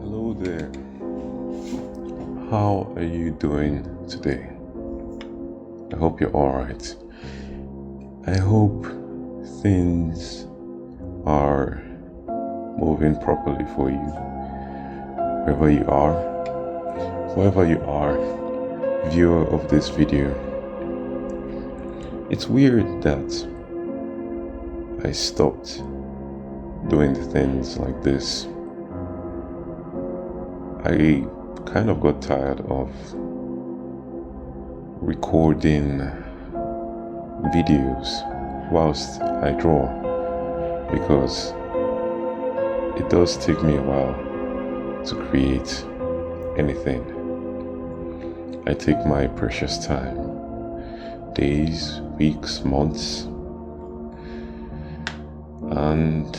Hello there. How are you doing today? I hope you're alright. I hope things are moving properly for you. Wherever you are, wherever you are, viewer of this video. It's weird that I stopped doing things like this. I kind of got tired of recording videos whilst I draw, because it does take me a while to create anything. I take my precious time, days, weeks, months, and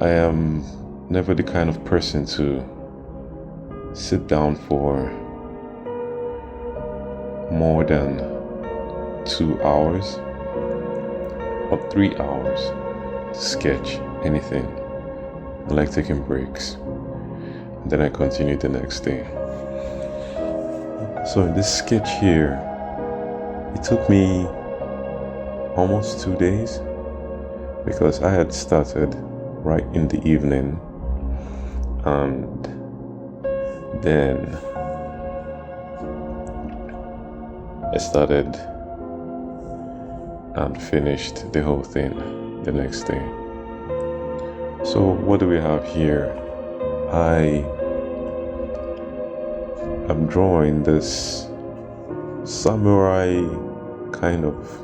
I am never the kind of person to sit down for more than 2 hours or 3 hours to sketch anything. I like taking breaks, and then I continue the next day. So in this sketch here, it took me almost 2 days, because I had started right in the evening, and then I started and finished the whole thing the next day. So what do we have here? I am drawing this samurai kind of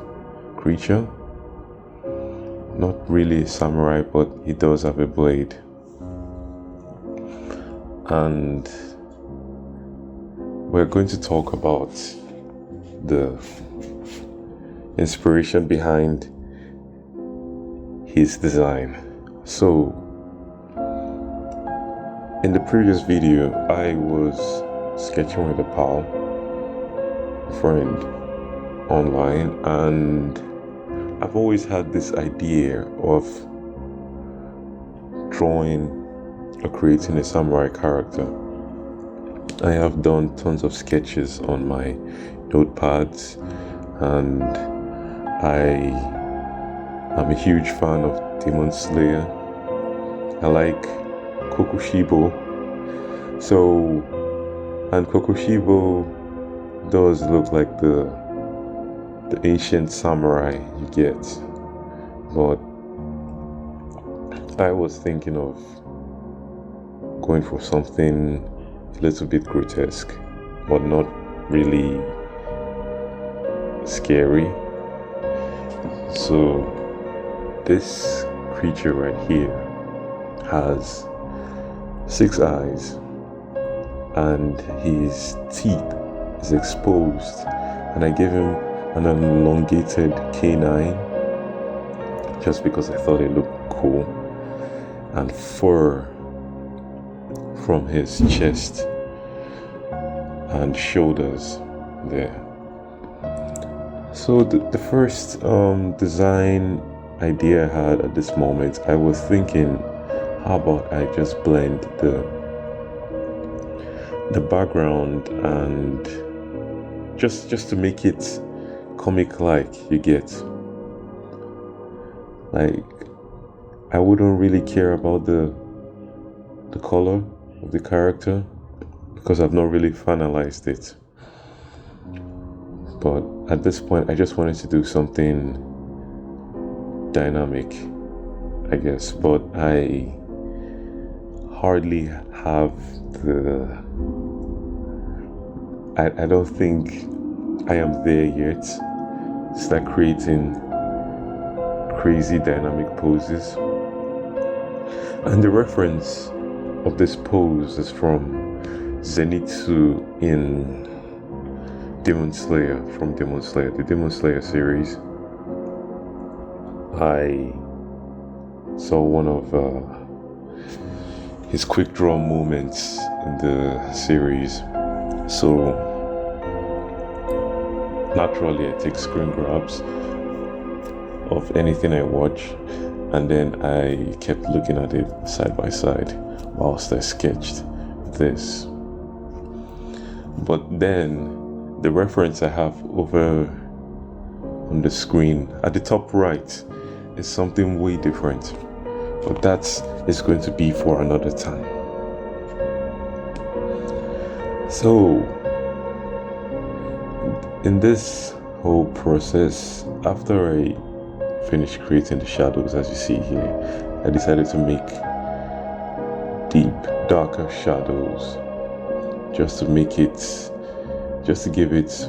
creature. Not really samurai, but he does have a blade. And we're going to talk about the inspiration behind his design. So, in the previous video, I was sketching with a pal, a friend, online, and I've always had this idea of drawing or creating a samurai character. I have done tons of sketches on my notepads, and I am a huge fan of Demon Slayer. I like Kokushibo. And Kokushibo does look like the ancient samurai you get, but I was thinking of going for something a little bit grotesque, but not really scary. So this creature right here has 6 eyes, and his teeth is exposed, and I gave him an elongated canine just because I thought it looked cool, and fur from his chest and shoulders there. So the first design idea I had at this moment, I was thinking, how about I just blend the background, and just to make it comic-like, you get. Like, I wouldn't really care about the color of the character, because I've not really finalized it. But at this point, I just wanted to do something dynamic, I guess. But I hardly have I don't think I am there yet. Start creating crazy dynamic poses. And the reference of this pose is from Zenitsu in Demon Slayer, the Demon Slayer series. I saw one of his quick draw moments in the series. So naturally I take screen grabs of anything I watch, And then I kept looking at it side by side whilst I sketched this. But then the reference I have over on the screen at the top right is something way different. But that is going to be for another time. So, in this whole process, after I finished creating the shadows, as you see here, I decided to make deep, darker shadows just to give it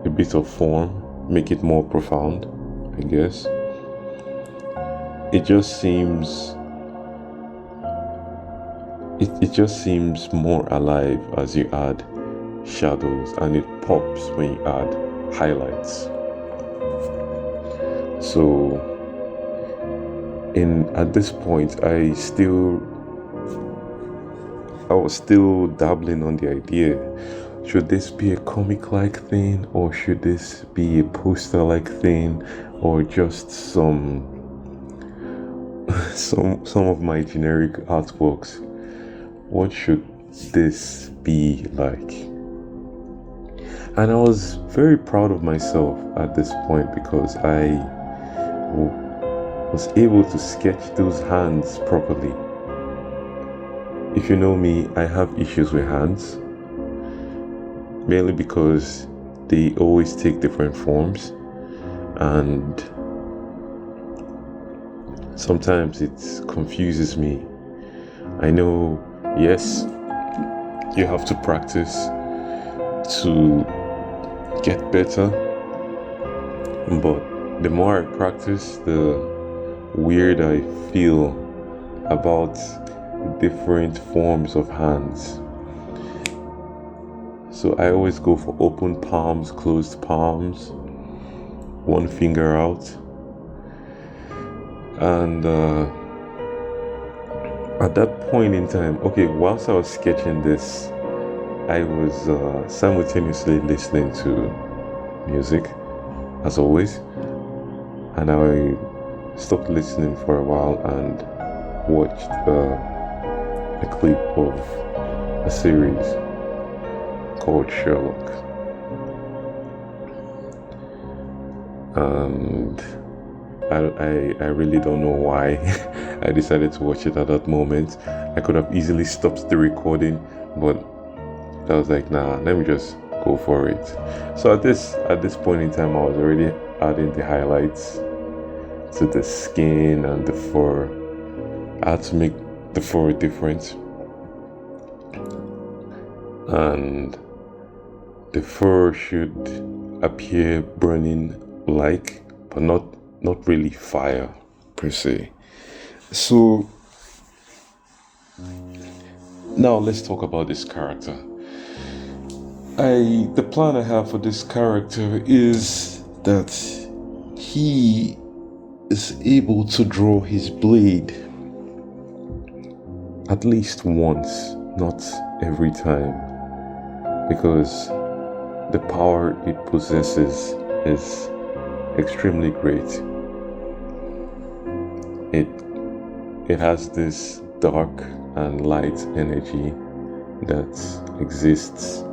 a bit of form, make it more profound, I guess. It just seems more alive as you add shadows, and it pops when you add highlights. So at this point I was still dabbling on the idea. Should this be a comic-like thing, or should this be a poster-like thing, or just some of my generic artworks? What should this be like? And I was very proud of myself at this point because I was able to sketch those hands properly. If you know me, I have issues with hands, mainly because they always take different forms, and sometimes it confuses me. I know, yes, you have to practice to get better, but the more I practice, the weird I feel about different forms of hands. So I always go for open palms, closed palms, one finger out. And at that point in time, whilst I was sketching this, I was simultaneously listening to music, as always, and I stopped listening for a while and watched a clip of a series called Sherlock. And I really don't know why I decided to watch it at that moment. I could have easily stopped the recording, but I was like, nah, let me just go for it. So at this point in time, I was already adding the highlights to the skin and the fur. I had to make the fur different, and the fur should appear burning like, but not really fire per se. So now let's talk about this character. The plan I have for this character is that he is able to draw his blade at least once, not every time, because the power it possesses is extremely great. It has this dark and light energy that exists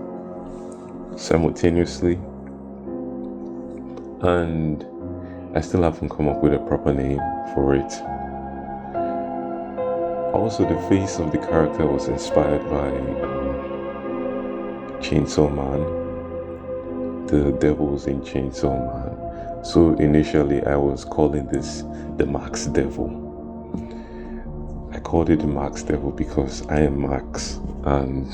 simultaneously, and I still haven't come up with a proper name for it. Also, the face of the character was inspired by Chainsaw Man, the devils in Chainsaw Man. So initially I was calling this the Max Devil. I called it the Max Devil because I am Max, and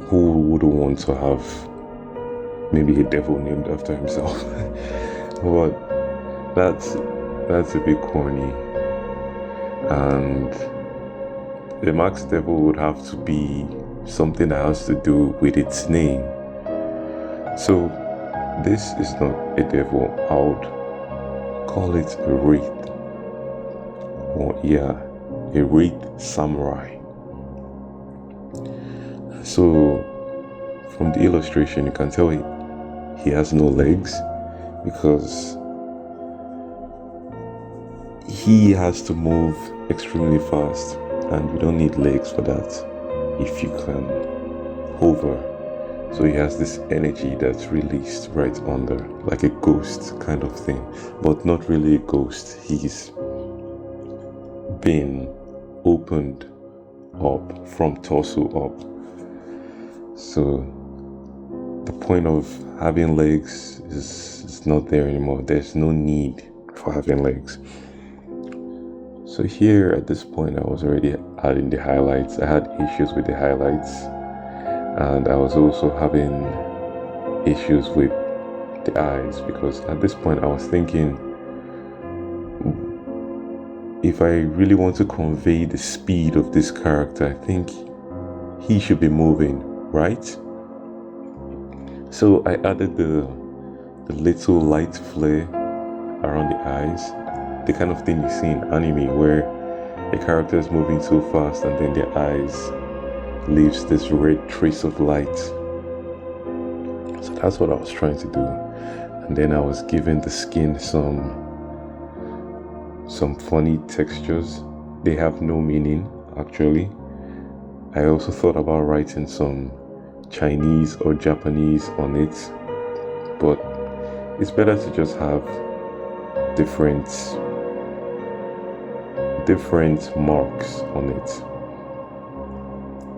who would want to have maybe a devil named after himself? But that's a bit corny. And the Max Devil would have to be something that has to do with its name. So this is not a devil. I would call it a wraith. Or a wraith samurai. So from the illustration you can tell he has no legs, because he has to move extremely fast, and you don't need legs for that if you can hover. So he has this energy that's released right under, like a ghost kind of thing, but not really a ghost. He's been opened up from torso up. So the point of having legs is not there anymore. There's no need for having legs. So here at this point, I was already adding the highlights. I had issues with the highlights, and I was also having issues with the eyes, because at this point I was thinking, if I really want to convey the speed of this character, I think he should be moving, right? So I added the little light flare around the eyes, the kind of thing you see in anime where the character is moving so fast and then their eyes leaves this red trace of light. So that's what I was trying to do. And then I was giving the skin some funny textures. They have no meaning, actually. I also thought about writing some Chinese or Japanese on it, but it's better to just have different marks on it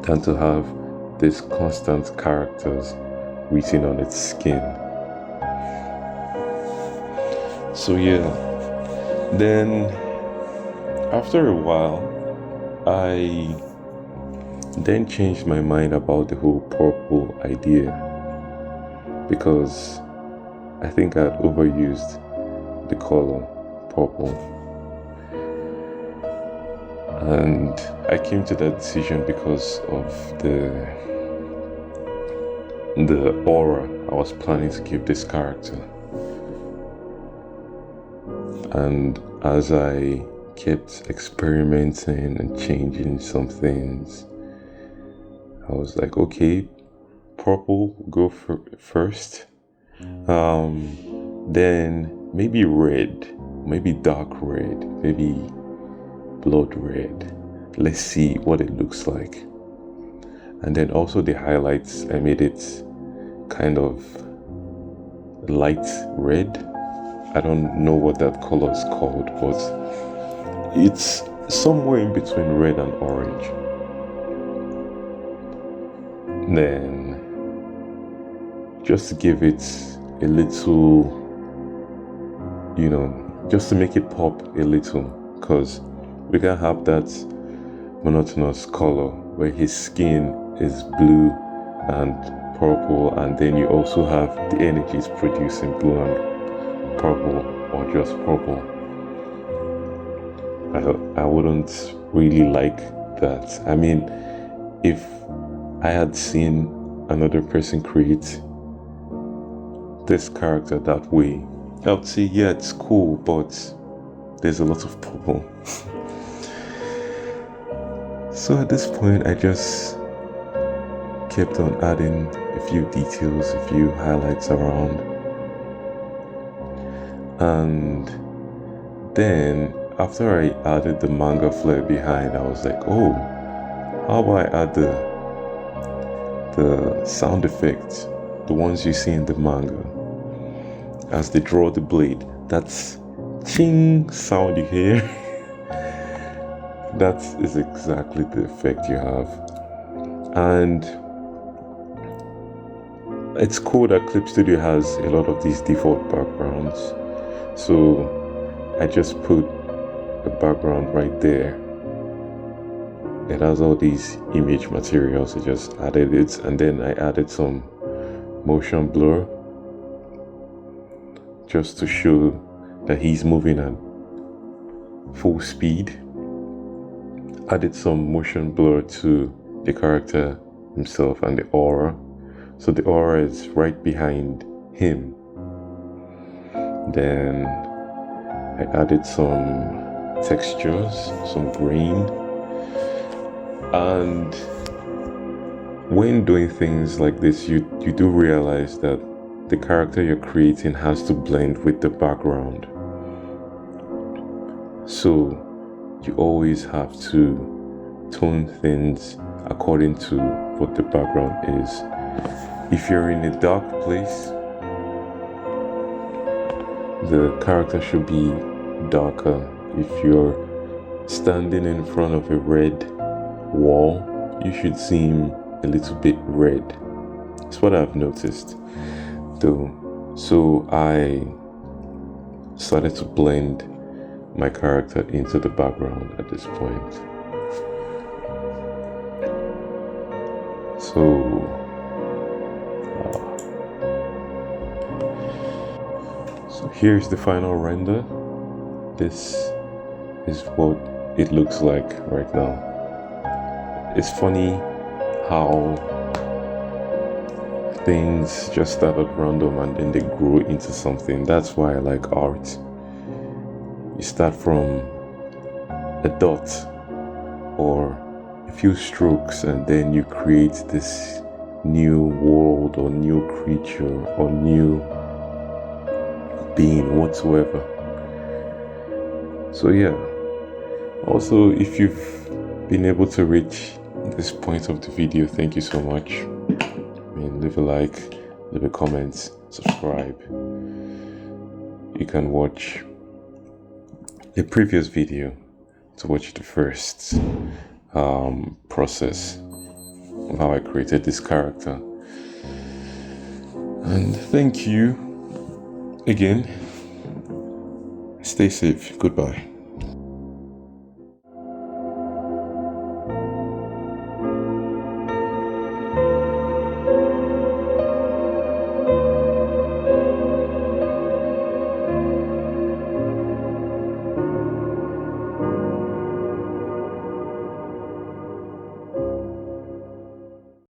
than to have these constant characters written on its skin. So yeah, then after a while I then changed my mind about the whole purple idea, because I think I'd overused the color purple. And I came to that decision because of the aura I was planning to give this character. And as I kept experimenting and changing some things, I was like, okay, purple, go first. Then maybe red, maybe dark red, maybe blood red. Let's see what it looks like. And then also the highlights, I made it kind of light red. I don't know what that color is called, but it's somewhere in between red and orange. Then just to give it a little, just to make it pop a little, because we can have that monotonous color where his skin is blue and purple, and then you also have the energies producing blue and purple, or just purple. I wouldn't really like that. I mean, if I had seen another person create this character that way, I would say, yeah, it's cool, but there's a lot of purple. So at this point, I just kept on adding a few details, a few highlights around. And then after I added the manga flair behind, I was like, oh, how about I add the sound effects, the ones you see in the manga, as they draw the blade. That's ching sound you hear. That is exactly the effect you have. And it's cool that Clip Studio has a lot of these default backgrounds. So I just put a background right there. It has all these image materials. I just added it, and then I added some motion blur just to show that he's moving at full speed. Added some motion blur to the character himself and the aura. So the aura is right behind him. Then I added some textures, some grain. And when doing things like this, you do realize that the character you're creating has to blend with the background. So you always have to tone things according to what the background is. If you're in a dark place, the character should be darker. If you're standing in front of a red wall, you should seem a little bit red. That's what I've noticed though. So I started to blend my character into the background at this point. So here's the final render. This is what it looks like right now. It's funny how things just start at random and then they grow into something. That's why I like art. You start from a dot or a few strokes and then you create this new world or new creature or new being whatsoever. So yeah, also if you've been able to reach this point of the video, thank you so much. I mean, leave a like, leave a comment, subscribe. You can watch the previous video to watch the first process of how I created this character. And thank you again. Stay safe. Goodbye.